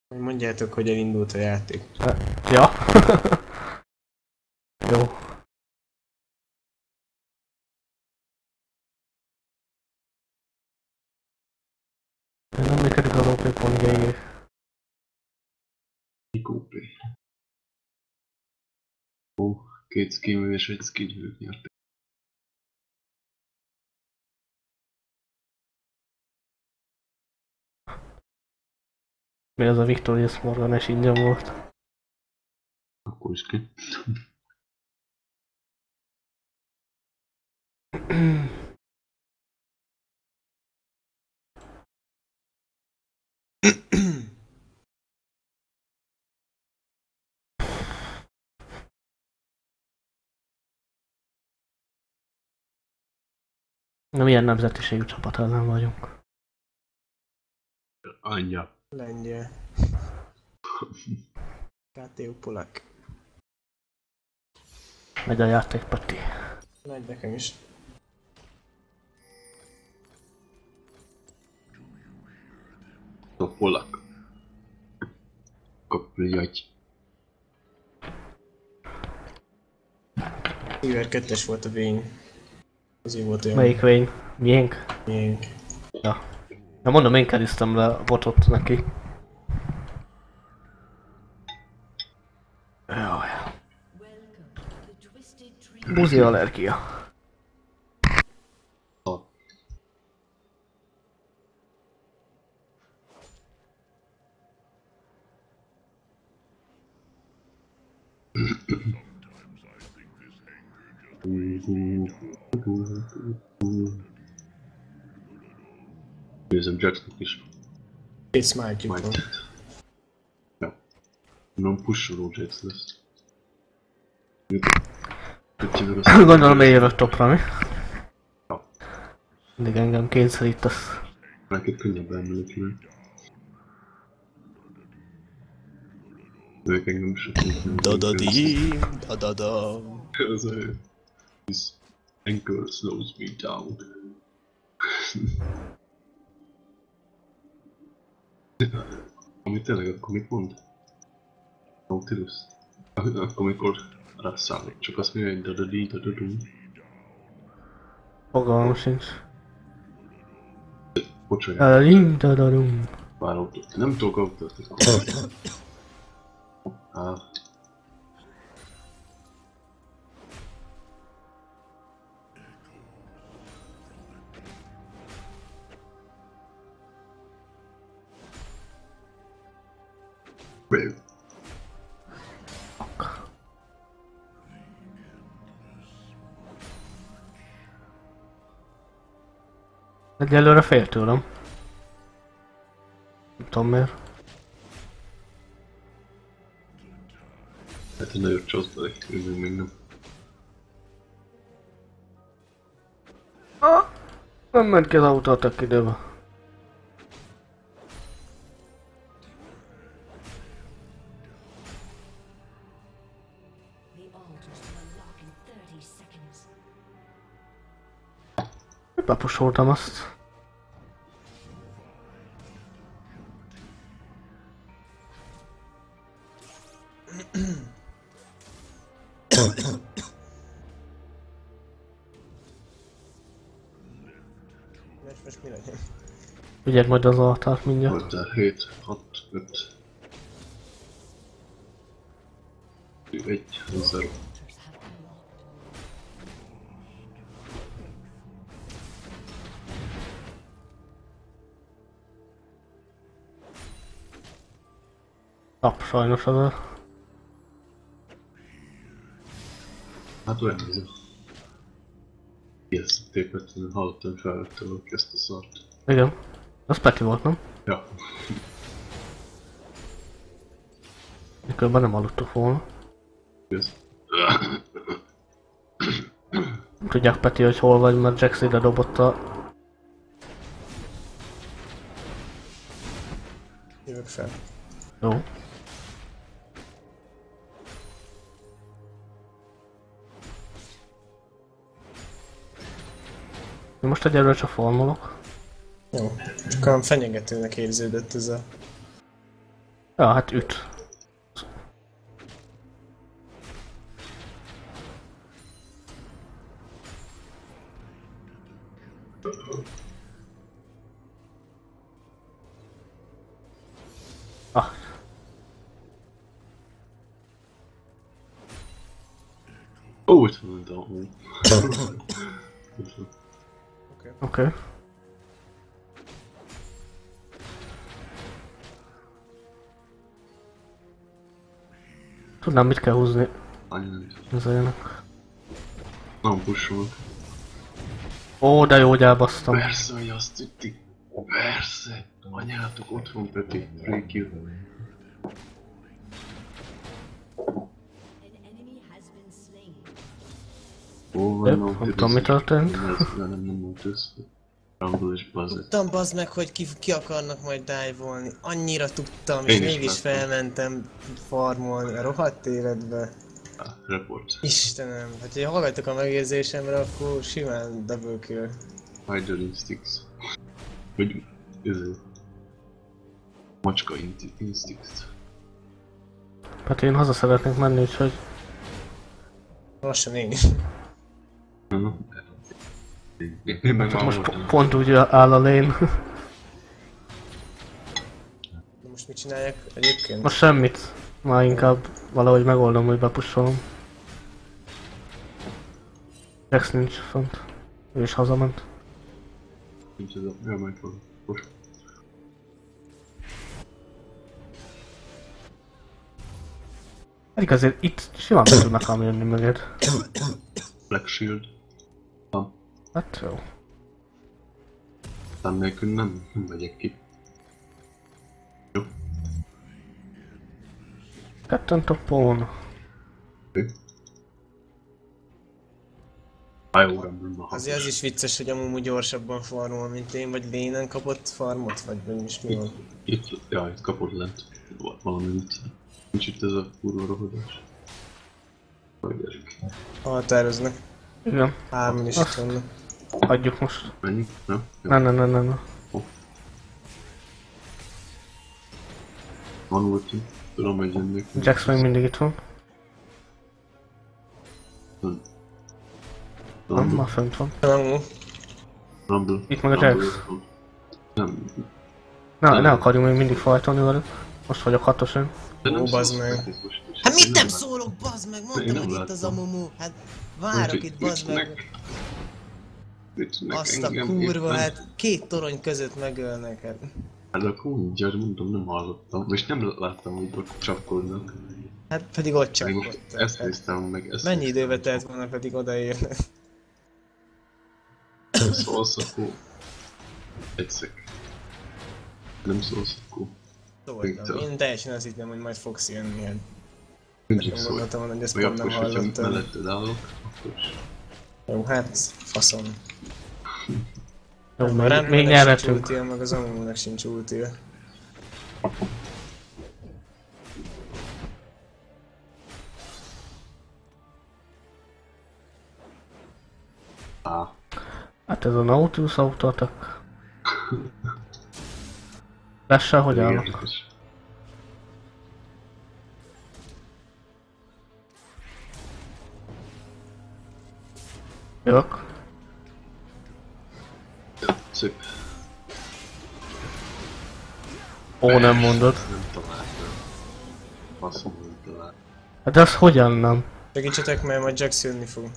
Mondjátok, hogy elindult a játék. Ja. Jó. Nem működik az OP.gg. OP. Ó, 2 skill és egy skill nyertek. Mi az a Victorious Morgan és ingyen volt. Akkor is ki. Na milyen nemzetiségű csapat ellen vagyunk? Anyja. Lengyel. KTU polák. Megy a játék, Peti. Nagy nekem is. A polak. Kapjagy. Iver 2-es volt a vény. Azért volt olyan. Melyik vény? Miénk? Miénk. Ja. Na mondom, én keriztem le a botot neki. Jaj. Buzi allergia. Nézem Jacksnak is. Két smite-juk van. Ja. Non pusoló Jacks lesz. Gondolom én jövök topra, mi? Ja. Mindig engem kényszerítesz. Neked könnyebb elmenekülni. Ők engem is Da-da-di, da-da-da. Ez a... His anger slows me down. Ami tényleg akkor mit mond? Nautilus? Akkor mikor rászállok, csak azt mondja, hogy da-da-di, da-da-dum. Fogalmam sincs. Bocsánat, Dadadum. bár autót. Nem tudok autót. Brave. Egyelőre fél tőlem. Nem tudom miért. Hát egy nagyobb csodálj, még nem. Nem ment ki az autó a tök időbe. Bepusoltam azt. Most mi legyen? Ügyeld majd az altárt mindjárt. Volt el 7, 6, 5. 1, 0. Tap sajnos az. Hát olyan ez. Ijesztették, mert hallottam, hogy felvettem valaki ezt a szart. Igen. Az Peti volt, nem? Ja. Miközben nem aludtuk volna. Ez. Nem tudják Peti, hogy hol vagy, mert Jax ide dobott a... Jövök fel. Jó. Én most egyelőre csak formolok. Jó. Csak olyan fenyegetőnek érződött ez a... Ja, hát üt. Ah, Ó, itt van a Dawn. oké. Tudnám, mit kell húzni Annyira. az ilyenek. Nem pushol. Ó, de jó, hogy elbasztam. Persze, hogy azt ütik. Persze. Anyátok, ott van Pepi. Free kill. Ó, van Nem tudom, mi történt. Nem volt össze. Rumble és Buzzet. Tudtam bazd meg, hogy ki akarnak majd dive-olni. Annyira tudtam, Én és is mégis láttam. felmentem farmolni a rohadt életbe. Report. Istenem, hát ha hallgattok a megérzésemre, akkor simán double kill. Hydra Instincts. Vagy... Ez... Macska Instincts. Hát én haza szeretnék menni, úgyhogy... Lassan én is. Én meg Hát már most voltam. pont úgy áll a lane. De most mit csinálják egyébként? Most semmit. Már inkább valahogy megoldom, hogy bepussolom. Jax nincs fent. Ő is hazament. Nincs ez a... Ja, majd van. Most. Pedig azért itt simán be tudnak ám jönni möged. Black Shield. Van. Hát jó. Aztán nélkül nem megyek ki. Jó. Ketten toppon. Oké. Jó, Rumble. Azért az is vicces, hogy amúgy gyorsabban farmol, mint én, vagy lénen kapott farmot, vagy is mi van? Itt kapod lent. Valami vicc. Nincs itt ez a kurva rohadás. Majd gyerek. Határoznak. Igen. 3 is itt vannak. Adjuk most. Menjünk? Nem? Jó. Ne. Van ulti. Tudom, hogy jönnék. Jax még mindig itt van. Nem, már fönt van. Nem, Rumble. Itt meg a Rumble Jax. ott van. Nem. Ne akarjunk még mindig fajtolni velük. Most vagyok 6-os én. De nem Ó, szólsz bazd meg. nekik most is. hát mit Én nem látom. szólok, bazd meg, Én mondtam, nem hogy itt az láttam. Amumu, hát várok Úgyhogy itt, bazd meg. Ütnek Azt a engem kurva, éppen. hát 2 torony között megölnek, hát. Hát akkor mindjárt mondom, nem hallottam. És nem láttam, hogy ott csapkodnak. Hát pedig ott Meg csapkodtak. ezt Hát. néztem meg, ezt Mennyi néztem. időbe telt volna pedig odaérni? Szólsz, akkor... Egy szek. Nem szólsz, akkor... Szóltam. Én teljesen azt hittem, hogy majd fogsz jönni. Hát. Mindig Nem szólj. gondoltam volna, hogy ezt Meg pont akkor nem is, hogyha hallottam. melletted állok, akkor is. Jó, hát faszom. Jó, A még Remnek sincs nyerhetünk. ultia, meg az Amumunak sincs ultia. Á, Hát ez a Nautilus autótak. Lesse, hogy állok? érdekes. Jövök. Szép. Ó, nem mondod. Nem találtam. Faszom, nem találtam. Hát de az hogyan nem? Segítsetek, mert majd Jax jönni fog.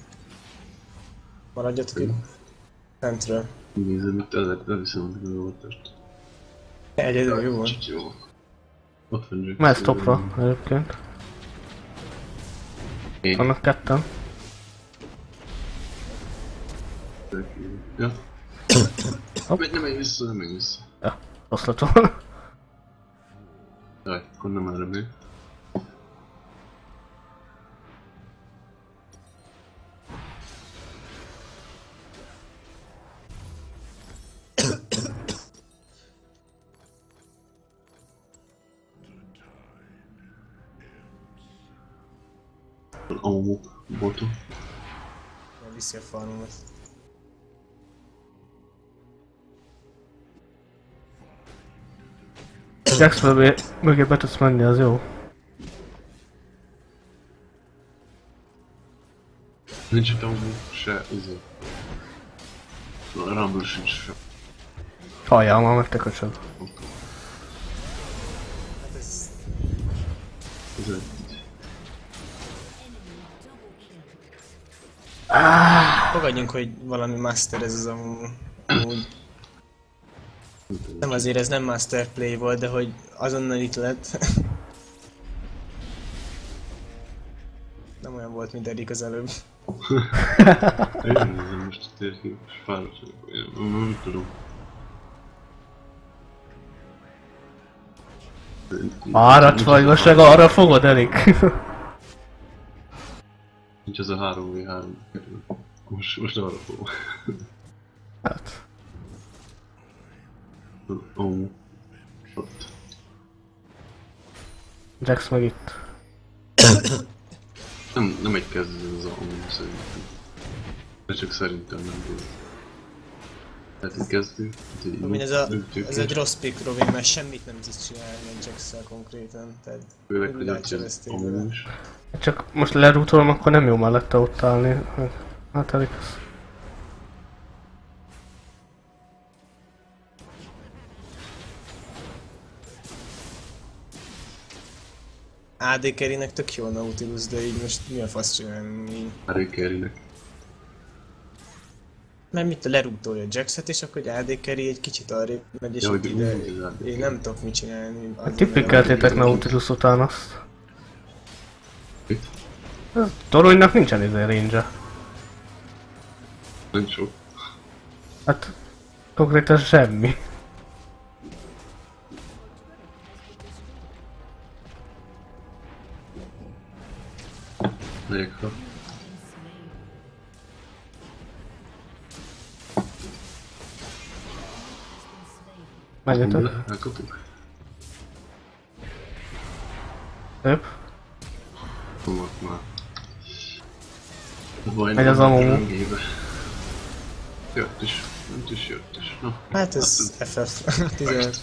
Maradjatok itt. Fentről. Nézem, itt elviszem a dolgotást. Egyedül jó van. Jó. Ott van Jax. Mehetsz topra egyébként. Én. Vannak ketten. Ja. Hopp. Nem menj vissza, nem menj vissza. Ja, rossz lett volna. Jaj, akkor nem erre még. Amumu botom. Viszi a farmomat. Jax mögé be tudsz menni, az jó. Nincs itt amúgy se izé. A Rumble sincs se. Halljál már meg te köcsög. Hát ez... Ez egy... Fogadjunk, hogy valami master ez az amúgy. Nem azért ez nem master play volt, de hogy azonnal itt lett. Nem olyan volt, mint Erik az előbb. Én nézem most a térkép, és fáradt vagyok. Én nem tudom. Áradt vagy, most meg arra fogod, Erik? Nincs az a 3v3. Most arra fogom. Hát... Ó. Ott. Jax meg itt. Nem egy kezdő az a amúgy szerintem. De csak szerintem nem volt. Tehát egy kezdő. Robin, ez egy rossz pick, Robin, mert semmit nem tudsz csinálni egy Jax-szel konkrétan. Tehát főleg, hogy mindent egy cselezték vele. amúgy is. Csak most lerútolom, akkor nem jó mellette ott állni. Hát Erik az... AD carry-nek tök jó a Nautilus, de így most mi a fasz csinálni? Harry Carey-nek. Mert mit lerúgtolja Jax-et, és akkor egy AD carry egy kicsit arrébb megy, és Ja, itt hogy ide... úgy az AD Én nem tudok mit csinálni. Hát tippikeltétek Nautilus után azt. Mit? A toronynak nincsen izé range-e. Nem sok. Hát... Konkrétan semmi. Megyek fel. Menjetek. Elkapjuk. Szép. Fogok már. Baj, Megy az nem Amumu. röngébe. Jött is. Jött is, jött is. Na. Hát ez FF 15.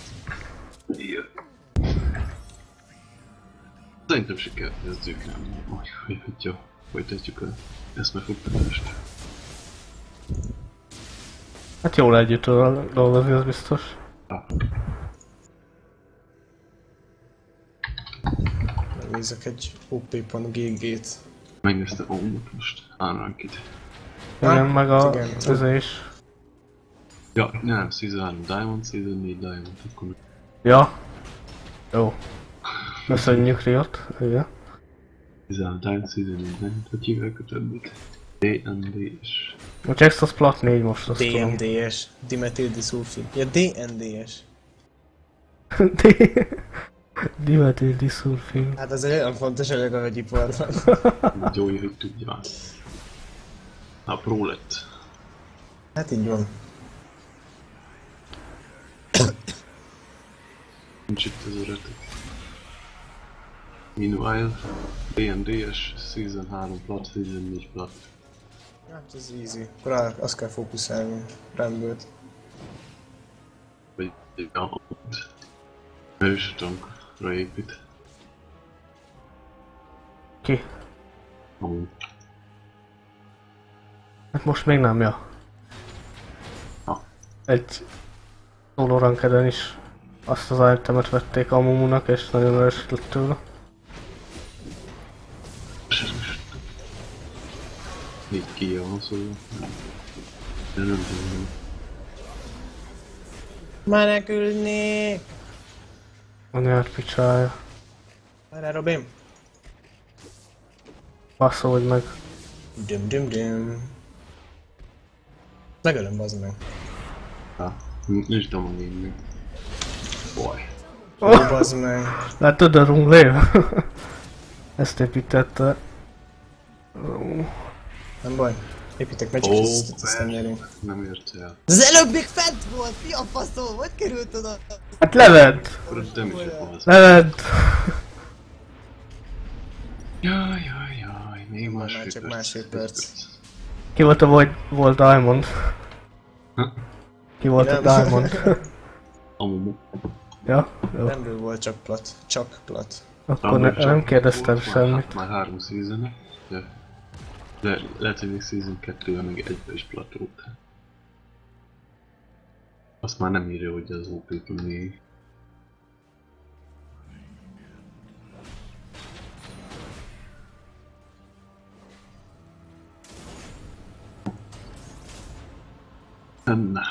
Ilyen. Szerintem sikert kezdjük. Hogyha folytatjuk a eszmefogtatást. Hát jól együtt tudod dolgozni, az biztos. Megnézzek egy op.gg-t. Megnéztem Omut most. Unranked. Igen, meg a... igen. Ez is. Ja, nem, Season 3 Diamond, Season 4 Diamond, akkor... Ja. Jó. Köszönjük Riot. Igen. Season 3 Diamond, Season 4 Diamond, hogy hívják a többit? D&D és... A Jax az plat 4 most, azt tudom. DMDS. Dimetyl disulfid. Ja, DNDS. Dimetyl disulfid. Hát ez egy olyan fontos anyag a vegyiparban. Jó, hogy tudja. Na, pro lett. Hát így van. Nincs itt az öretek. Meanwhile, D&D-es, Season 3 plat, Season 4 plat. Hát ez easy. Akkor azt kell fókuszálni. Rambölt. Vagy egy Diamond. Erős tankra épít. Ki? Amúgy. Hát most még nem, ja. Ha. Egy solo rankeden is azt az itemet vették a Mumunak, és nagyon erős lett tőle. És ez most... Így kijön, szóval... De nem tudom. Menekülni! A nyert picsája. Várjál, Robin! Basszolj meg. Düm. Megölöm, bazd meg. Ha. Nincs damaging még. Boy. Ó, bazd meg. Látod a Runglév? Ezt építette. Nem baj. Építek Magic Ó, Resistant, aztán nyerünk. Nem ért el. Az előbb még fent volt! Mi a faszom? Hogy került oda? Hát levedd! Akkor a damage-et az. Levedd! Jaj, még Már másfél csak perc. másfél perc. Ki volt a volt Diamond? Ha? Ki volt a Nem. Diamond? Amumu. Ja, jó. Nem volt csak plat. Csak plat. Akkor nem kérdeztem semmit. Már 3 season de lehet, hogy még season 2-ben meg egybe is platót. Azt már nem írja, hogy az OP-től még. Na.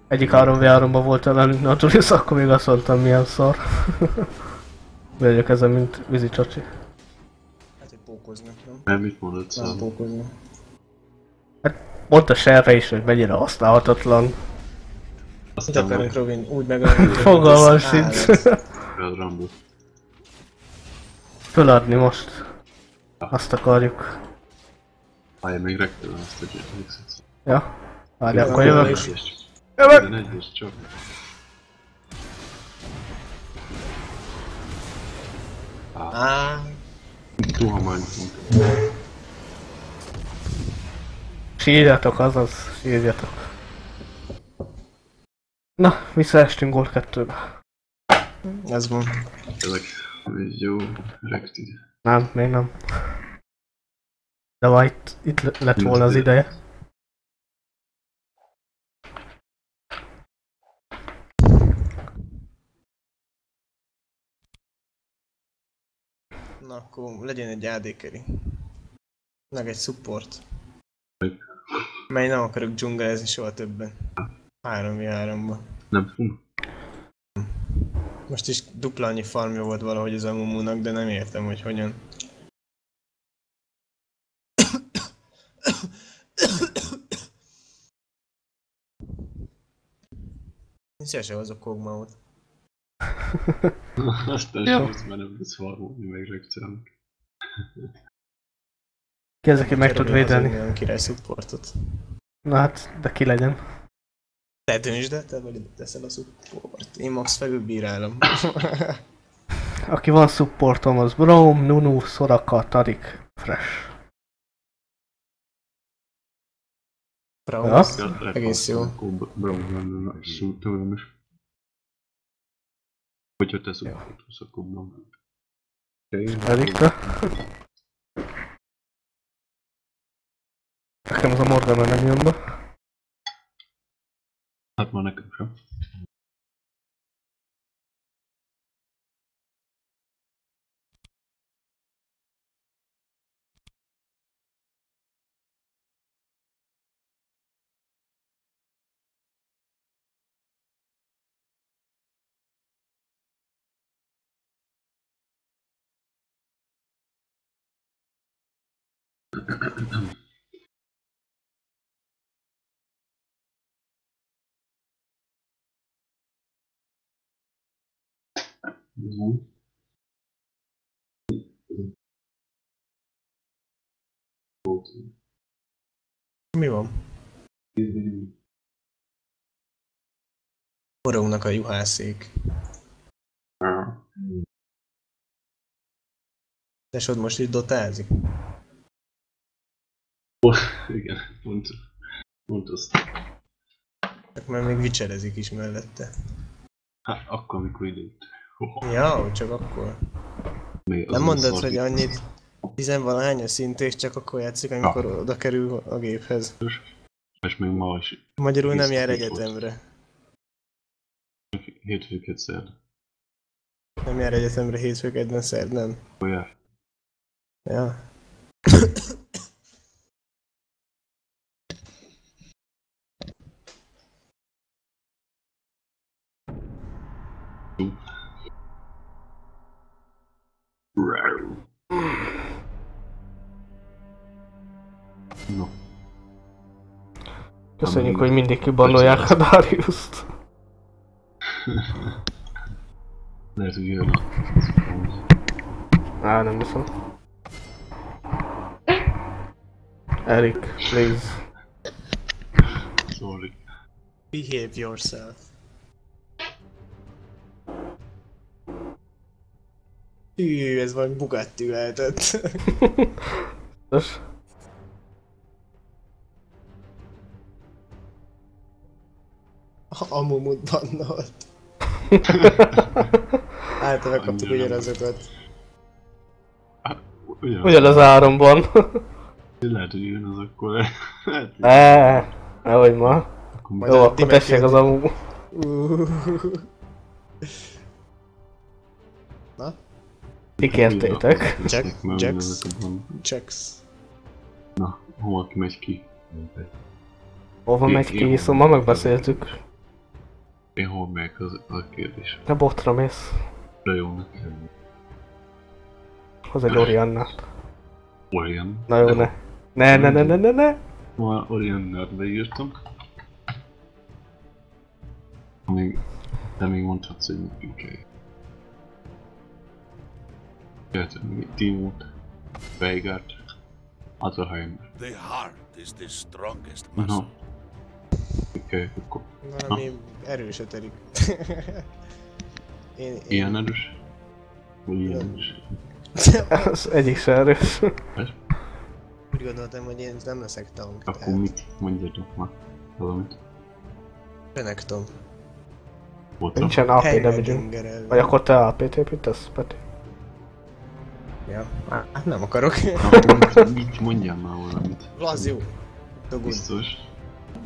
Egyik 3v3-ban volt ellenünk Nautilus, akkor még azt mondtam milyen szar. Vagyok ezen, mint vízi csacsi. Hát, hogy pókoznak, nem? Mert mit mondod Nem szám? pókoznak. Mondta Serre is, hogy mennyire használhatatlan. Mit Aztán akarunk, Robin? Úgy megölni, Fogalmam sincs. a Rambo. Föladni most. Azt akarjuk. Állj, még rektelem azt a Jetflixet. Ja. Várj, akkor Ja, jövök. és- Jövök! 11-es csak. Á, Túl hamar nyomtunk. Sírjatok, azaz. Sírjatok. Na, visszaestünk Gold 2-be. ez van. Ezek egy jó rektid. Nem, még nem. De majd itt lett volna az ideje. Na, akkor legyen egy AD carry. Meg egy support. Mely nem akarok dzsungelezni soha többen. 3v3-ba. Nem fog? Most is dupla annyi farmja volt valahogy az Amumunak, de nem értem, hogy hogyan. Én szívesen hozok Kog'Maw-ot. Aztán Jó. sem azt már nem tudsz farmolni meg rektelem. Ki az, aki meg tud védeni? Olyan király supportot. Na hát, de ki legyen. Te döntsd, de te vagy teszel a support. Én max felülbírálom. Aki van supportom, az Braum, Nunu, Soraka, Tarik, Fresh. Braum, Ja. egész jó. Akkor Brown lenne tőlem is. Hogyha te supportolsz, akkor Brown. Erikre. Nekem az a Morgana nem jön be. Hát már nekem sem. Mi van? Forognak a juhászék. Tesod most itt dotázik? Igen, pont azt. Csak már még vicserezik is mellette. Hát akkor, amikor időt. Ja, csak akkor. Nem mondod, hogy annyit 10-valahány a szint és csak akkor játszik, amikor oda kerül a géphez. És még ma is. Magyarul nem jár Biztos volt. egyetemre. Hétfőket szerd. Nem jár egyetemre hétfőkedden szerdán. Olyan. Ja. No. Köszönjük, hogy mindig kibannolják a Darius-t. Lehet, hogy jön a... Á, nem hiszem. Erik, please. Sorry. Behave yourself. Hű, ez valami Bugatti lehetett. Nos, Amumut bannolt. Általában kaptuk ugyanazokat. ugyanaz áramban. Lehet, hogy jön az akkor. Nehogy ma. Akkor Jó, akkor tessék az amú. Na? Ti kértétek. Checks. Na, hova megy ki? Hova megy ki, szóval ma megbeszéltük. Én hol megyek, az a kérdés. Ne botra mész. De jó nekem. Hoz egy Oriannát. Orion. Na jó, ne. Ne. Ma Orionnát beírtam. De még mondhatsz, hogy nekünk kell. Jöhetem még Timót, Veigart, Azelheimer. The heart is the strongest muscle. Na. Oké, akkor. Valami erősödik. Ilyen erős? Vagy ilyen erős? Az egyik se erős. Úgy gondoltam, hogy én nem leszek tank. Akkor mit? Mondjatok már valamit. Renekton. Voltam? Nincsen AP damage-ünk. Vagy akkor te AP-t építesz, Peti? Ja, hát nem akarok. Akkor mit mondjál már valamit? Az jó. Dogun. Biztos.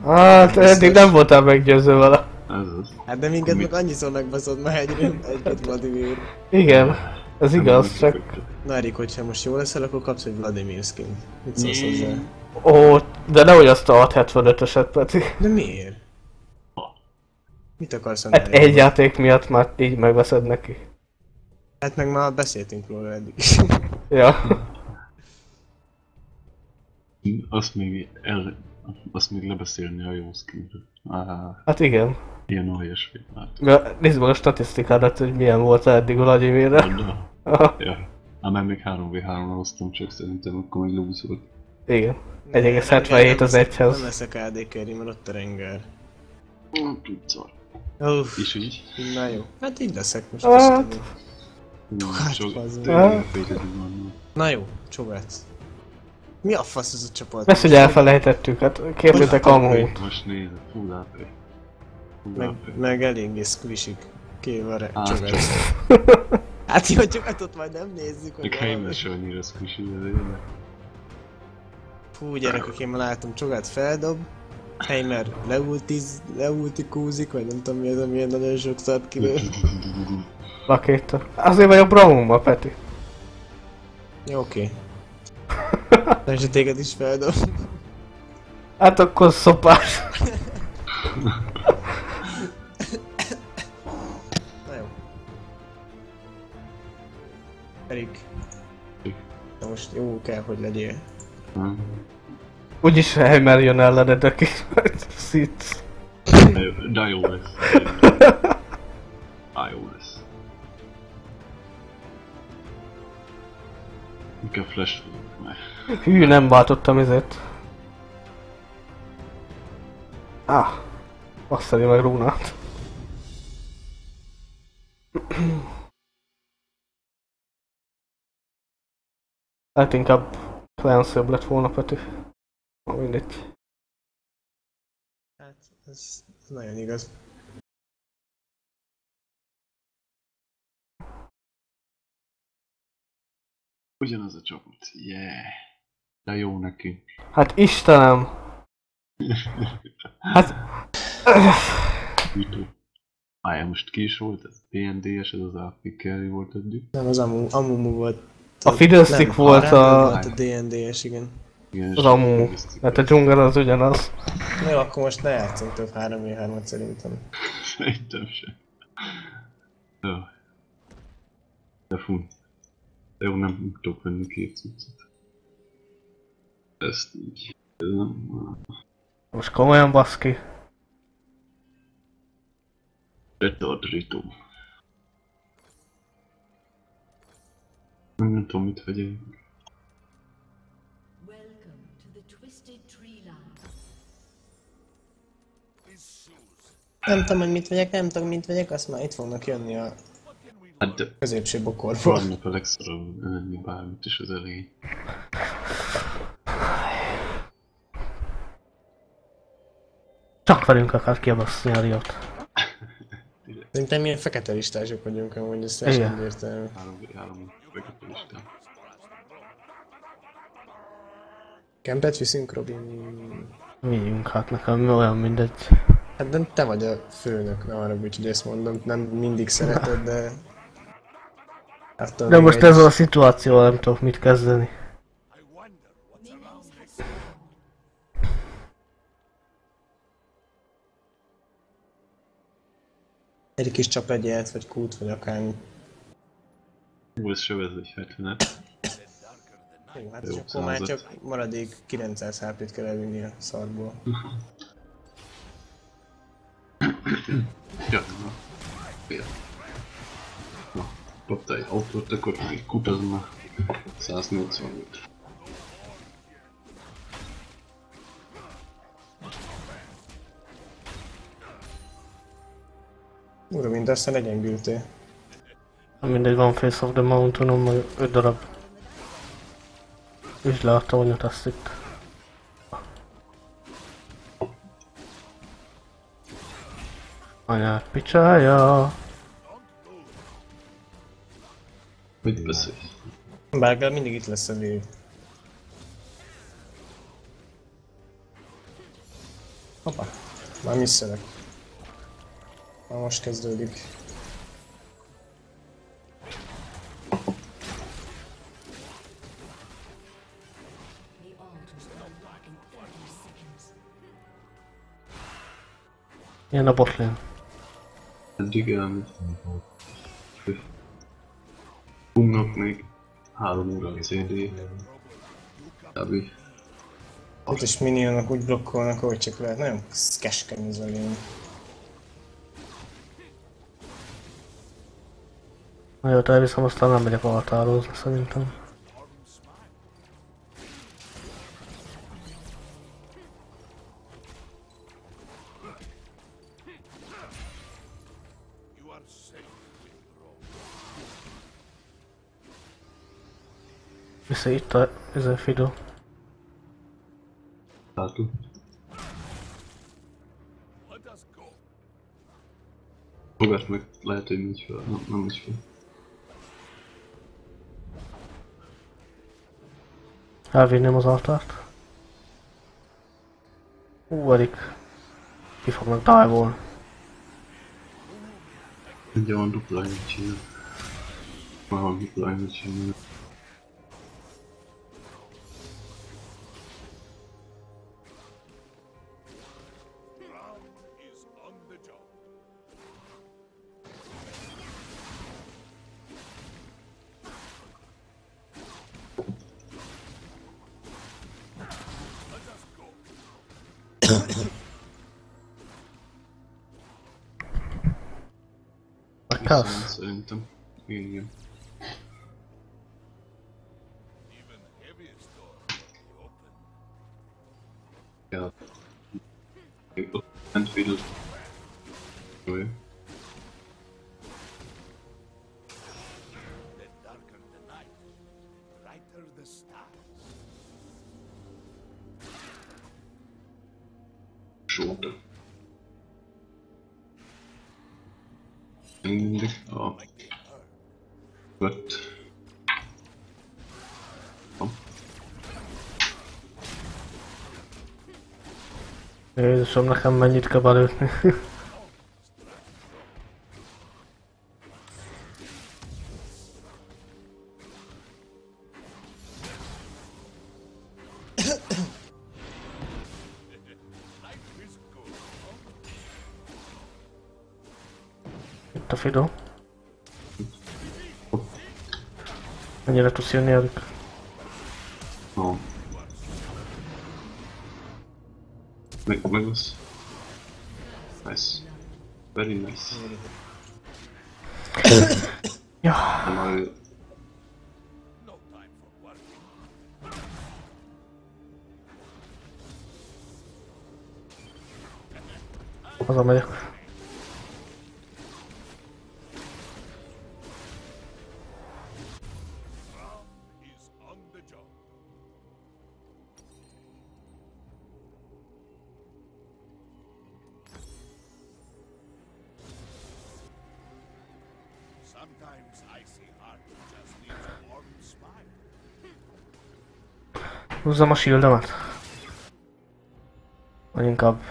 Hát eddig nem voltál meggyőző vele. Ez az. Hát de minket meg annyiszor megbaszod már egy Vladimir. Igen, ez igaz, csak... Na Erik, hogyha most jó leszel, akkor kapsz egy Vladimir skin. Mit szólsz hozzá? Ó, de nehogy azt a 675-öset, Peti. De miért? Mit akarsz Hát egy játék miatt már így megveszed neki. Hát meg már beszéltünk róla eddig. Ja. Azt még lebeszélni a jó skinről. Hát igen. Ilyen olyasmi. Nézd meg a statisztikádat, hogy milyen volt eddig a Vladimirre. Ja. Már még 3v3-ra hoztam, csak szerintem akkor még lúz volt. Igen. 1,77 az egyhez. Nem leszek AD carry, mert ott a Rengar. Tudszor. Uff. És így? Na jó. Hát így leszek most. Hát. Na jó, Csogác. Mi a fasz ez a csapat? Ezt, hogy elfelejtettük, hát kértétek amúgy. Most nézd, full AP. Meg eléggé squishy kéve a Csogác. Hát jó, Csogátot majd nem nézzük, hogy még Heimer se annyira squishy, de jönnek. Fú, gyerekek, én már látom, Csogát feldob. Heimer leultikúzik, vagy nem tudom mi az, amilyen nagyon sok szart kilő. Lakéta. Azért vagy a Braumba, Peti. Jó, oké. Nem is téged is feldob. Hát akkor szopás. Na jó. Erik. Na most jó kell, hogy legyél. Úgyis Heimer jön ellened, aki szitsz. De jó lesz. Jó lesz. Inkább flash meg. Hű, nem váltottam ezért. Basszani meg Rúnát. Hát inkább Clanszőbb lett volna, Peti. Na mindegy. Hát, ez nagyon igaz. Ugyanaz a csapat. Yeah. De jó nekünk. Hát Istenem! Hát... Ütő. Most ki is volt? Ez PND-es, ez az AP carry volt eddig. Nem, az Amumu volt. A Fiddlestick volt a DND-es, igen. Igen, az Amumu. Hát a Jungle az ugyanaz. Jó, akkor most ne játszunk több 3v3-ot szerintem. Szerintem sem. Jó. De fú. De jó, nem tudok venni két cuccot. Ezt így. Ez nem... Most komolyan baszki. Retardrito. Nem tudom mit vegyek. Nem tudom, hogy mit vegyek, nem tudom, mit vegyek, azt már itt fognak jönni a Hát de középső bokorból. vannak a legszarabb enni bármit is az elején. Csak velünk akar kiabaszni a Riot. Szerintem milyen fekete listások vagyunk, amúgy ez teljesen egyértelmű. 3 fekete listán. Kempet viszünk, Robin? Vigyünk, hát nekem olyan mindegy. Hát de te vagy a főnök, ne arra, hogy ezt mondom, nem mindig szereted, de... Attól De még most egy- ezzel a szituációval nem tudok mit kezdeni. Egy kis csapegyet, vagy kút, vagy akármi. Hú, ez sebez egy 70-et. Jó, hát Jó, és akkor már százat. csak maradék 900 HP-t kell elvinni a szarból. Ja, na. Fél. Na, kapta egy autót, akkor még kutazna 185. Ura, mint aztán legyengültél. Mindegy, van Face of the Mountain-on, meg 5 darab. És le a tornyot, azt itt. Anyát picsája. Hogy beszélsz? Bár legalább mindig itt lesz a végig. Hoppá, már misszelek. Már most kezdődik. Ilyen a botlane. Eddig elmegy. Bumnak még 3 óra a CD. Kb. Ott is minionok úgy blokkolnak, hogy csak lehet. Nagyon keskeny ez a lény. Na jó, elviszem, aztán nem megyek altározni szerintem. Vissza itt a ezen Fido. Látunk. Fogás meg lehet, hogy nincs fel. Nem nincs fel. Elvinném az altárt. Erik. Ki fognak dive-olni. Ugye van dupla ennyit csinál. Már van dupla ennyit csinál. Megkász? Szerintem. Igen. Ja. Enfield. Jó. Sóta. Mindig a... Vett. Jézusom, nekem mennyit kell belőtni. Itt a Fido. Mennyire tudsz jönni, Erik? No. Meg az. Nice. Very nice. Ja. Majd... Hazamegyek. Sometimes icy heart just needs a warm smile. Húzzam a shieldemet. Vagy inkább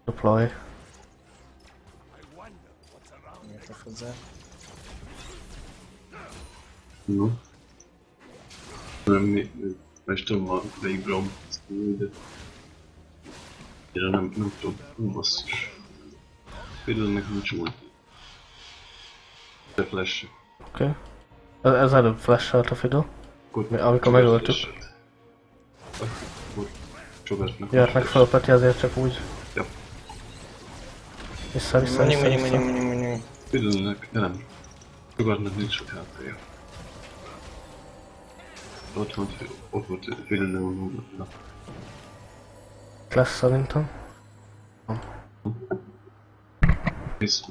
deploy. I wonder what's around. Értek hozzá. No. Nem tudom a Veibrom, de... nem tudom, basszus. Például nekem nincs volt. De flash. Oké. Ez előbb flash-elt a Fiddle. Amikor megöltük. Akkor Csobertnek. Jöhetnek fel Peti, azért csak úgy. Ja. Vissza. Menjünk. Fiddle-nek, de nem. Csobertnek nincs sok hátréja. Ott volt Fiddle-nek a Lesz szerintem. Miss.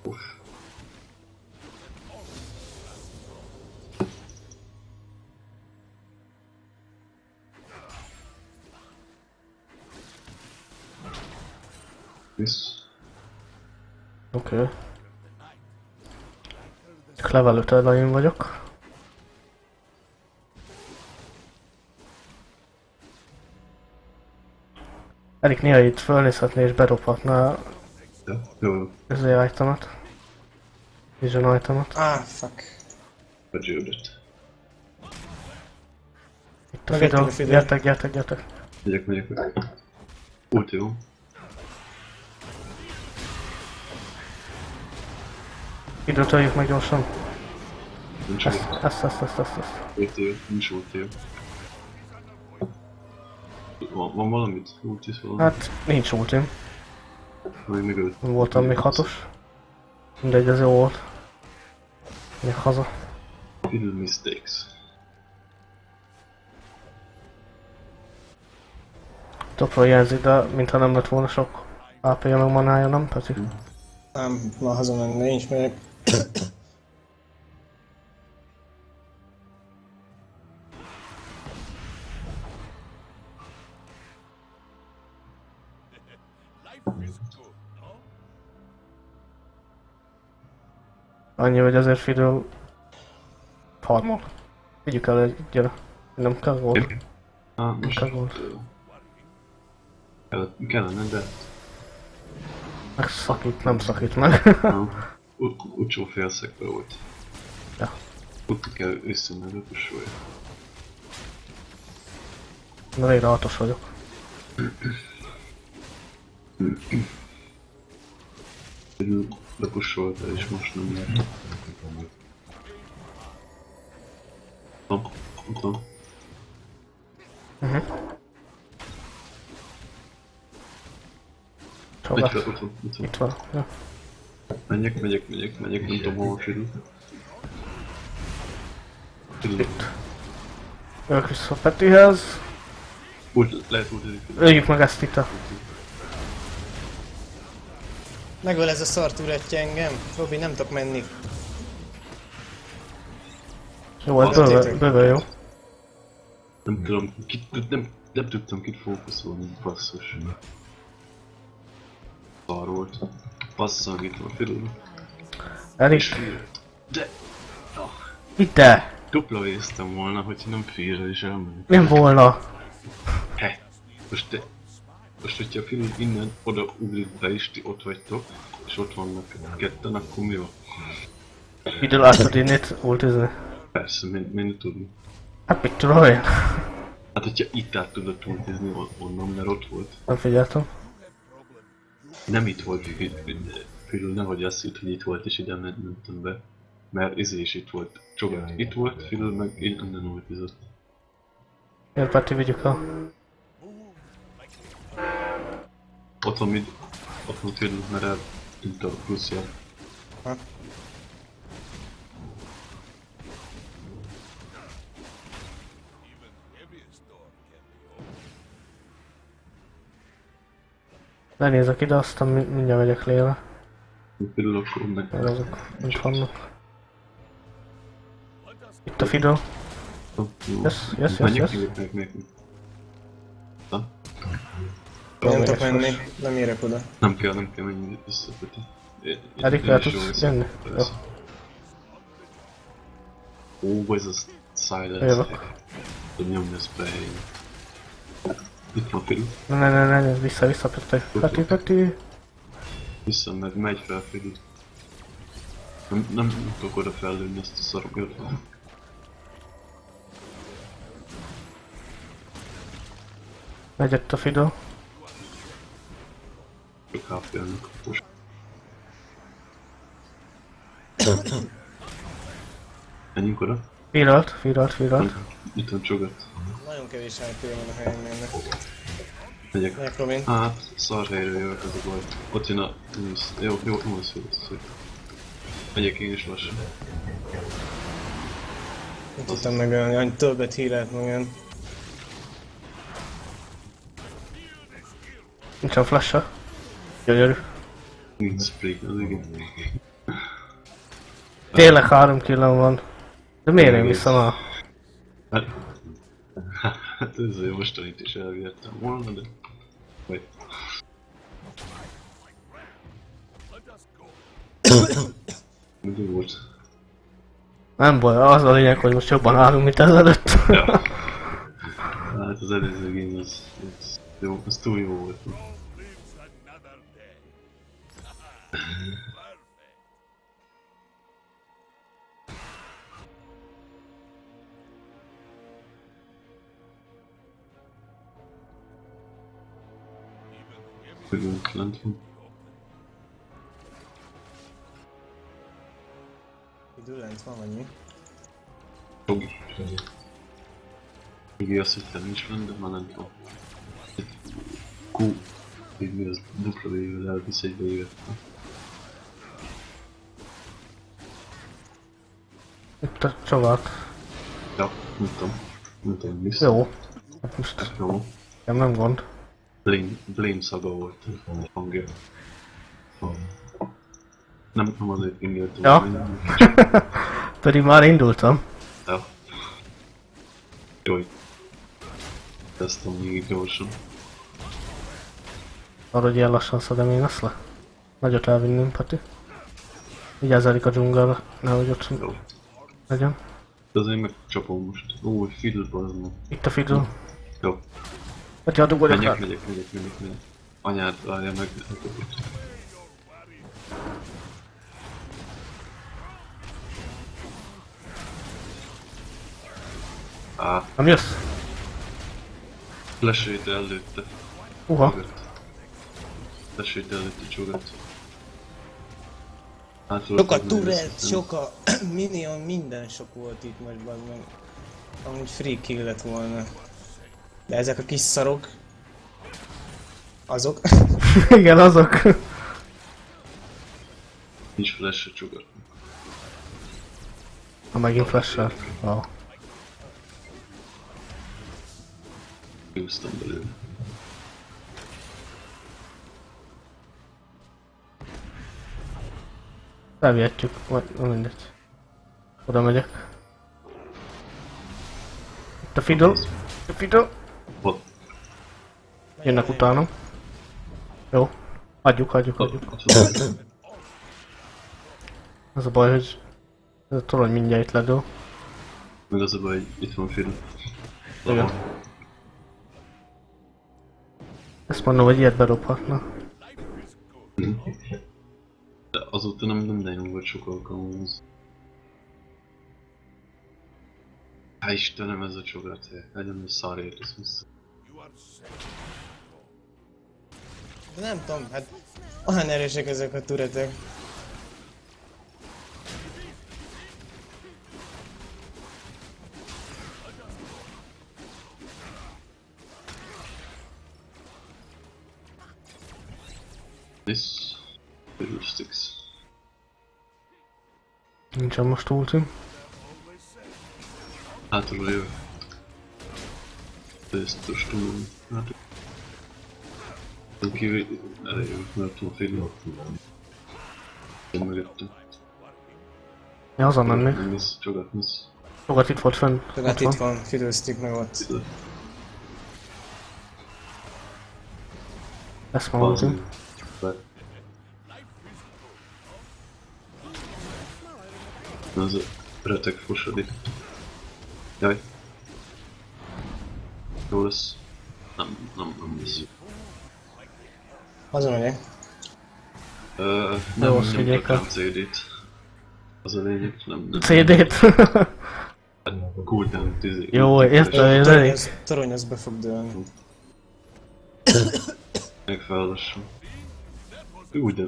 Uff. Miss. Oké. Csak level 5 elején vagyok. Erik néha itt fölnézhetné és bedobhatná Ja, jó. ezért itemet. Vision itemet. Ah, fuck. Becsődött. Itt a Fiddle. Gyertek. Megyek. Ult jó. Időtöljük meg gyorsan. Nincs ult. Ezt. Ult jó. Nincs ult jó. Van valamit? Ult is valami? Hát nincs ultim. Majd megölt. Voltam még 6-os. Mindegy, ez jó volt. Még haza. Little mistakes. Topról jelzik, de mintha nem lett volna sok AP-ja meg manája, nem Peti? Nem, már hazamenni, nincs meg. Life is good, no? Annyi, hogy azért Fiddle farmol. Vigyük el egy, gyere. Nem kell gold. Most Kell gold. kellene, de Meg szakít, nem szakít meg. utcsó félszekbe volt. Ja. Tudni kell összemenni, pussolja. Na végre 6-os vagyok. Bepussolta és most nem lehet. Ott van. Csodás. Ott van. Itt van. Ja. Menjek, nem tudom hol Fiddle. Itt. Jövök vissza Petihez. Lehet ultizni. Öljük meg ezt itt a... Megöl ez a szartúretje engem. Robi, nem tudok menni. Jó, ez bőven jó. Nem tudom, nem tudtam kit fókuszolni, basszus. Szar volt. Basszal itt van Fiddle. Erik. De... Ide! Dupla vésztem volna, hogyha nem félre is elmenik. Nem volna. Most hogyha a film innen oda ugrik be és ti ott vagytok, és ott vannak ketten, akkor mi van? Fiddle át tud innét ultizni. Persze, menni tudni. Hát mit tudom én? Hát hogyha itt át tudod ultizni onnan, mert ott volt. Nem figyeltem. Nem itt volt, Fiddle nehogy azt hitt, hogy itt volt és ide mentem be. Mert is itt volt. Csogát itt volt, Fiddle meg innen ultizott. Miért Peti vigyük a... Ott van Fiddle, mert eltűnt a pluszja. Lenézek ide, aztán mindjárt megyek léve. Például akkor meg... Mert azok itt vannak. Itt a Fiddle. Yes. Meg. Nem tudok menni, nem érek oda. Nem kell menni visszapeti. Erik, el tudsz jönni? Jó. Ó, ez a silence. Jövök. Hogy nyomja ezt be helyén. Itt van Fiddle. Ne, vissza, Peti. Vissza, meg megy fel Fiddle. Nem tudok oda fellőni ezt a szarokat. Megyett a Fiddle. Csak HP-elnek. Menjünk oda? Firalt. Itt van csogat. Nagyon kevés HP van a helyen ennek. Megyek. Megyek, Robin. Hát, szar helyről jövök, az a baj. Ott jön a... Jó, szép. Megyek én is lassan. Nem tudtam megölni, hogy többet hírelt magán. Nincsen flash-a. Gyönyörű. Nincs sprig, az igen. Tényleg 3 killom van. De miért én vissza már? Hát ez jó, mostanit is elvihettem volna, de... Vagy... Úgy volt. Nem baj, az a lényeg, hogy most jobban állunk, mint ezelőtt. Ja. Hát az előző game az jó, az túl jó volt. Körülünk lent van. Idő van, vagy mi? Jogi. Jogi azt hittem nincs lent, de már nem van. Q. Így mi az dupla végül elvisz egy véget. Itt a csavart. Ja, mondtam vissza. Jó. Hát most Jó. nem gond. Blame szaga volt a hangja. Nem azért indultam. Ja. Pedig már indultam. Ja. Jó. Tesztem még gyorsan. Arra, hogy ilyen lassan szedem én azt le. Nagyot elvinném, Peti. Vigyázz Erik a dzsungelbe, nehogy ott legyen. De azért megcsapom most. Ó, Fiddle bazd. Itt a Fiddle. Jó. Peti, adok vagyok rá. Megyek. Anyád, várja meg. Nem jössz? Flash-ét előtte. Flash-ét előtte csogat. Sok a turret, sok a minion, minden sok volt itt most, bazd meg. Amúgy free kill lett volna. De ezek a kis szarok... Azok? Igen, azok. Nincs flash-e csogat. Ha megint flash-el. Wow. Húztam belőle. Elvihetjük, vagy mindegy. Oda megyek. Itt a Fiddle. Ott. Jönnek utánam. Jó. Hagyjuk. Az a baj, hogy ez a torony mindjárt itt ledől. Meg az a baj, hogy itt van Fiddle. Igen. Ezt mondom, hogy ilyet bedobhatna. De azóta nem nagyon volt sok alkalmaz. Há Istenem, ez a csogát, legyen a szarért, ezt vissza. Nem tudom, hát... Olyan erősek ezek a turretek. This... Fiddlesticks. Nincsen most ultim. Hátulról jövök. De ezt most tudom. Hát... Rajtam kívül elejövök, mert a film. Én mögöttem. Ja, haza mennék. Miss, csogat miss. Sokat itt volt fönn. Tehát itt van, Fiddlestick meg ott. Ezt ma voltunk. Az a reteg fosodik. Jaj. Jó lesz. Nem lesz. Hazamegyek. Nem azt vigyék el. a CD-t. Az a lényeg, nem. CD-t? Cooldown 10. Jó, értem. Torony az be fog dőlni. Megfelelősen. Úgy, de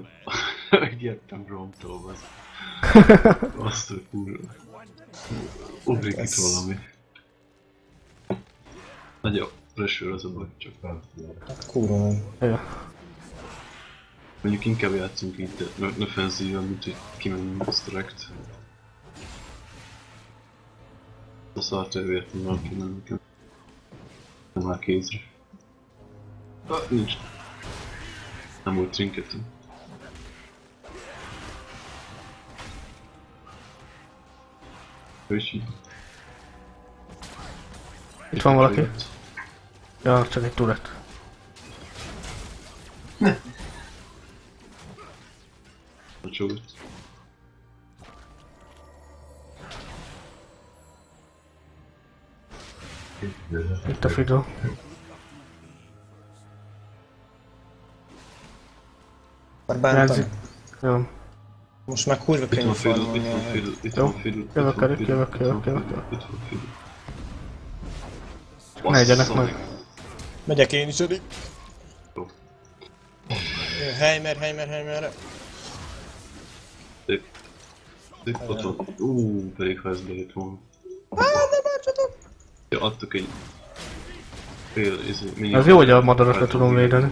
megijedtem Romtól, az. Azt a kurva. Ugrik itt valami. Nagy a pressure az a baj, csak Hát kurva nem. Jó. mondjuk inkább játszunk itt offenzíven, mint hogy kimenjünk a strike-t. A szart előértünk valaki, nem már kézre. Nincs. Nem volt trinketem. Ős így. Itt van valaki. Ja, csak egy turret. A csót. Itt a Fiddle. Már bántam. Jó. Most már kurva könnyű farmolni. Jó, jövök el itt, jövök. Ne egyenek meg. Megyek én is addig. Jó. Heimer. Ott van. Pedig ha ez bejött volna. Nem bárcsatok! Ja, adtuk egy... fél... Az jó, hogy a madarat le tudom védeni.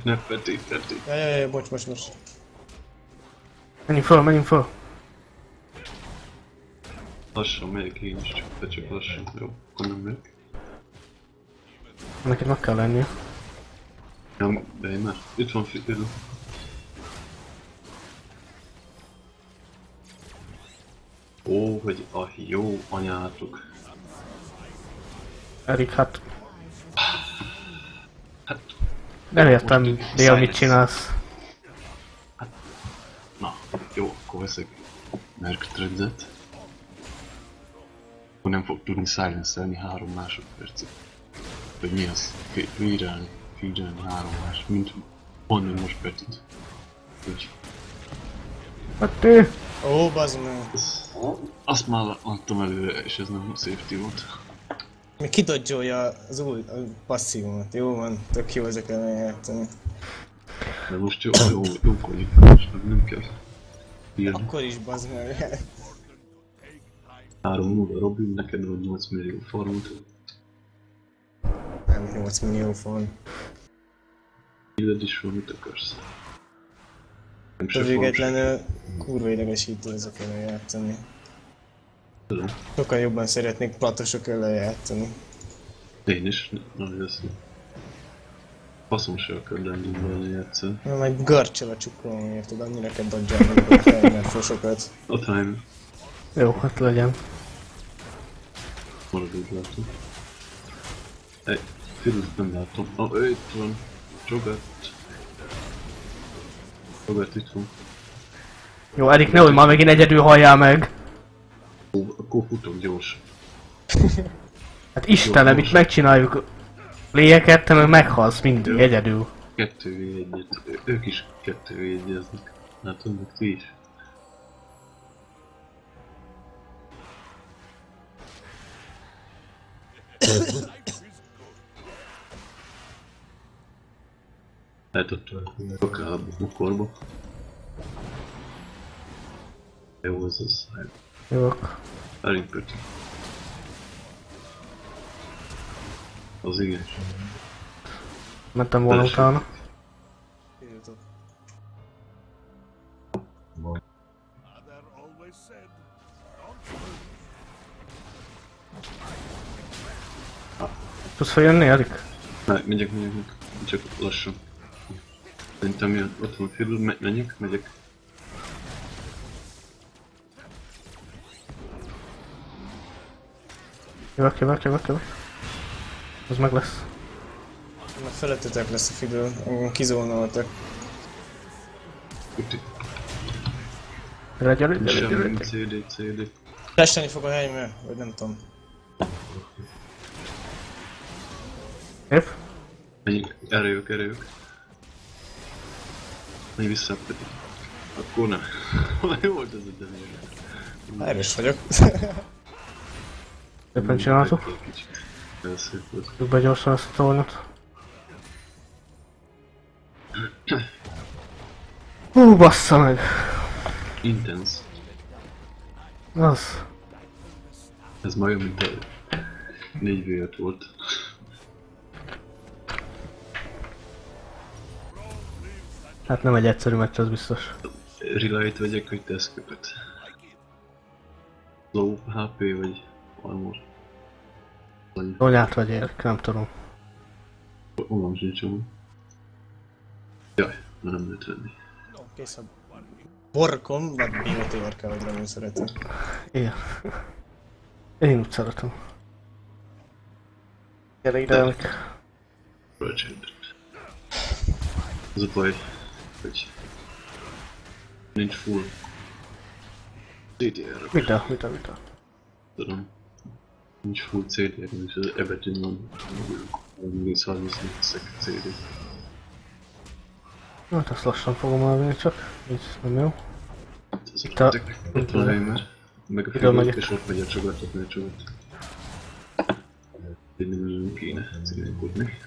Ne, Peti. Jaj, bocs. Menjünk föl. Lassan megyek én is, csak lassan. Jó, akkor nem megyek. Neked meg kell lennie. Ja, de én már. Itt van Fiddle. Ó, hogy a jó anyátok. Erik, hát... Nem értem, Dél, mit csinálsz. Na, jó, akkor veszek Merc Treadet. Akkor nem fog tudni silence-elni 3 másodpercig. Vagy mi az? Feed-elni 3 másodpercig, mint mondom most Petit. Úgy. Hát ő... Ó, bazd meg. Azt már adtam előre, és ez nem safety volt. Mi kidodgyolja az új passzívumot. Jó van, tök jó ezek ellen játszani. De most jókodik, most nem kell. Írni. Akkor is bazd meg. 3-0 Robin, neked van 8 millió farmot. Nem 8 millió font. Illed is van, mit akarsz? Nem se Függetlenül kurva idegesítő ezek ellen játszani. Tudom. Sokkal jobban szeretnék platosok ellen játszani. Én is, nagy lesz. Faszom se akar lenni volna játszani. Na, majd görcsel a csuklom, érted? Annyira kell dodgyálni a fejmer fosokat. A time. Jó, hát legyen. Marad úgy látom. Egy Fiddle-t nem látom. Itt van. Csogat itt van. Jó, Erik, nehogy már megint egyedül halljál meg. Akkor futok gyors. Hát Istenem, itt megcsináljuk léjeket, te meg meghalsz mindig egyedül. 2v1-et. Ők is 2v1-eznek. Látod meg ti is. Lehet ott akár a bukorba. Jó, ez az. Jövök. Elég pötty. Az igen. Mentem volna utána. Mother always said, Tudsz feljönni, Erik? Megyek. Csak lassan. Szerintem jön, ott van Fiddle, megyek. Jövök. Az meg lesz. Már felettetek lesz a Fiddle, engem kizónoltak. Gyere. Semmi CD. Flashteni fog a helyemre, vagy nem tudom. Épp. Menjünk, erre jövök. Menj vissza pedig. Akkor nem. Jó volt ez a demér. Erős vagyok. Éppen csináltuk. Szép volt. Tudjuk be gyorsan ezt a tornyot. Hú, bassza meg! Intense. Az. Ez már olyan, mint a 4v5 volt. Hát nem egy egyszerű meccs, az biztos. Relay-t vegyek, hogy te eszköpet. Low HP vagy armor. Tonyát vagy Erik, nem tudom. Onnan sincs amúgy. Jaj, már nem lehet venni. Kész a borkom, vagy BOTR kell, hogy nem szeretem. Igen. Én úgy szeretem. Gyere ide, Erik. Az a baj, hogy nincs full CDR. Mit? Tudom. Nincs full CDR, és az ebetűn van 30 CD. Hát ezt lassan fogom elvenni csak, így nem jó. Ez Itt a... ott van Heimer, meg a Fiddle, és ott megy a csogat. Így nem kéne célkodni.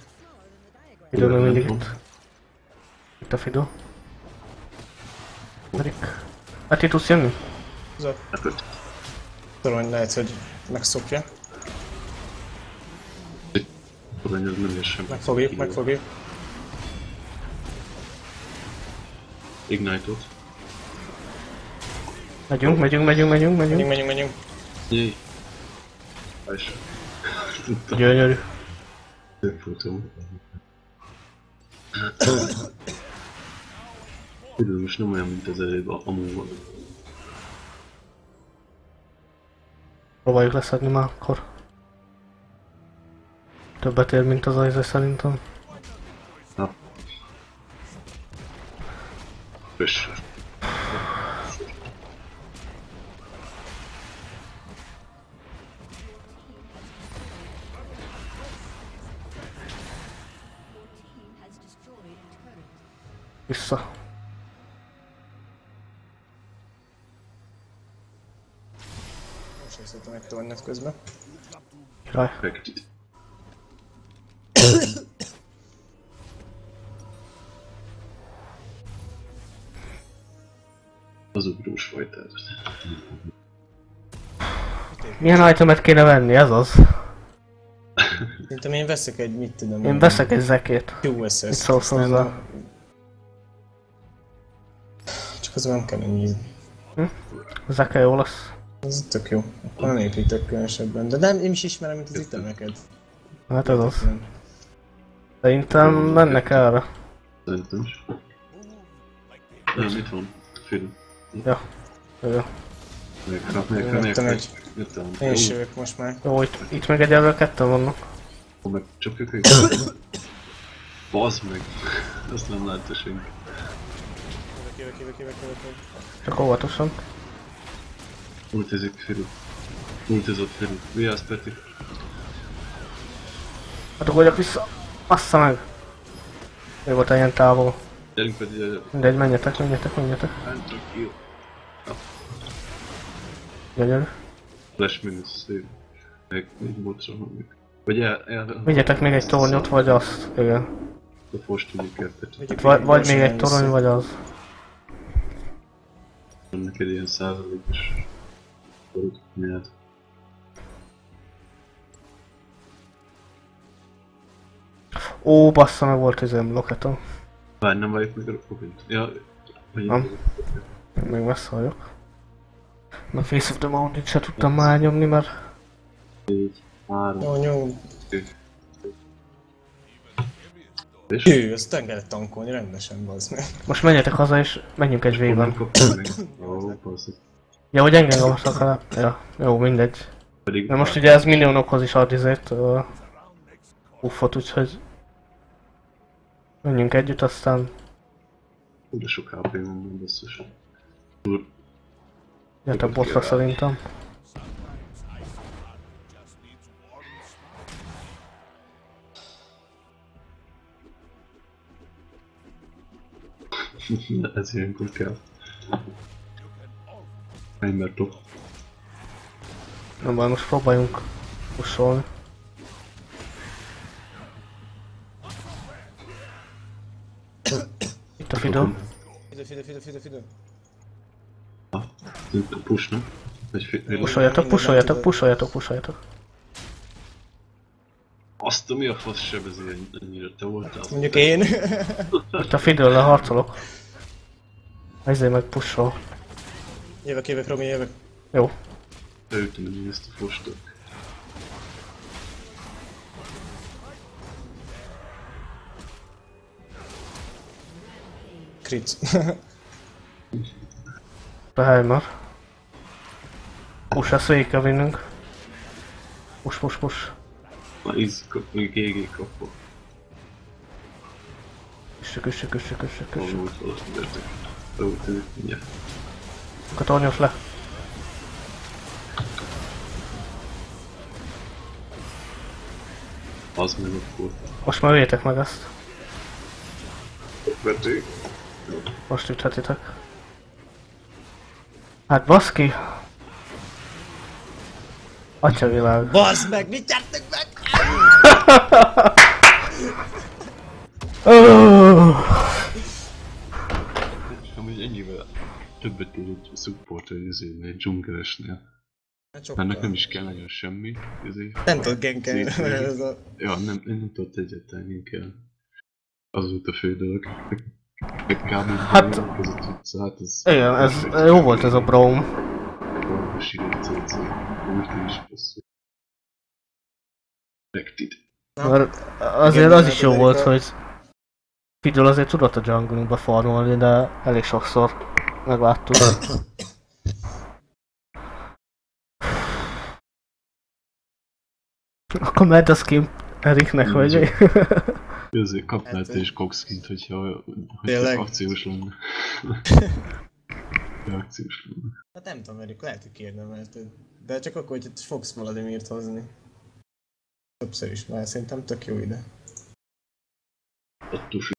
Fiddle meg mindig itt. Itt a Fiddle. Erik. Hát itt tudsz jönni? Torony lehet, hogy megszokja. Torony az nem ér sem. Megfogjuk. Ignite-ot. Megyünk. Jéj. Fájs. Gyönyörű. Megfutom. Fiddle most nem olyan, mint az előbb amúgy van. Próbáljuk leszedni már akkor. Többet ér, mint az ajzé szerintem. Na. Friss. Vissza. Most észrevettem egy tornyot közben. Király. Megtit. Az ugrós fajtát. Milyen itemet kéne venni, ez az? Szerintem én veszek egy, mit tudom Én veszek egy zekét. QSS. Mit szólsz hozzá? Csak az nem kell ennyi. Zeke jó lesz. Ez tök jó. Akkor nem építek különösebben. De nem, én is ismerem, mint az itemeket. Hát ez az. Szerintem mennek erre. Szerintem is. Nem, itt van. Film. Ja. Jó. Jöttem. Én is jövök most már. Jó, itt meg egyelőre ketten vannak. Meg csapjuk ők. Bazd meg. Azt nem látta senki. Jövök. Csak óvatosan. Ultizik Fiddle. Ultizott Fiddle. Vigyázz Peti. Hát ugorjak vissza. Assza meg! Jó volt ilyen távol. Gyerünk Peti, gyerünk. Mindegy, menjetek. Nem csak jó. Gyönyörű. Flash minusz szép. Meg egy botra hangjuk. Vagy Vigyetek még egy tornyot, vagy azt. Igen. A fost tudjuk el Peti. Vagy még egy torony, vagy az. Van neked ilyen százalékos korút nyert. Ó, bassza meg volt izém loketom. Várj, nem várjuk meg a rokogint. Ja, Nem. Még messze vagyok. Na Face of the Mountain se tudtam már nyomni, mert... 4, 3, Jó, 2, És Azt kellett tankolni rendesen, bazd meg. Most menjetek haza és menjünk egy nem végben. kaptam meg. Ó, basszik. Ja, hogy engem olvastak el. Ja, jó, mindegy. Pedig De most ugye ez minionokhoz is ad izét, buffot, úgyhogy... Menjünk együtt, aztán... de sok HP van még basszus. Jöttek bossra szerintem. Ez ilyenkor kell. Menj top. Nem baj, most próbáljunk pusolni. Itt a Fiddle. Fidő. Push, nem? Pusoljatok. Azt a mi a fasz sebezi ennyire, te voltál? Mondjuk én. Itt a Fiddle-lel harcolok. Ezért meg pushol. Jövök, Romi, jövök. Jó. Beütöm én ezt a fostot. Kritz. Beheimer. Push, ezt végig kell vinnünk. Push. Na még GG kapva. Üssük. Valót valószínű értek. Beütődik mindjárt. Katornyos le. Az meg akkor. Most már vétek meg ezt. Vető. Most üthetitek. Hát baszki! Atyavilág. Bazd meg, mit nyertek meg? Amúgy ennyivel többet ér egy supporter izénél, egy dzsungelesnél. Ennek nem is kell nagyon semmi, ezért... Nem tudod genkelni, ez a... Ja, én nem tudott egyáltalán, én kell. Az volt a fő dolog. Meg kb. Hát... Ez a tudsz, hát ez... Igen, ez jó volt ez a Braum. A síró CC. Úgy is passzol. Rected. Mert azért az is jó volt, hogy Fiddle azért tudott a junglingba farmolni, de elég sokszor megláttuk. Akkor mehet a skin Eriknek, vagy? Ezért kapnál te is Coxkint, hogyha akciós lenne. Akciós lenne. Hát nem tudom, Erik, lehet, hogy kérdemelted. De csak akkor, hogy fogsz Vladimirt hozni. Többször is már, szerintem tök jó ide. Attól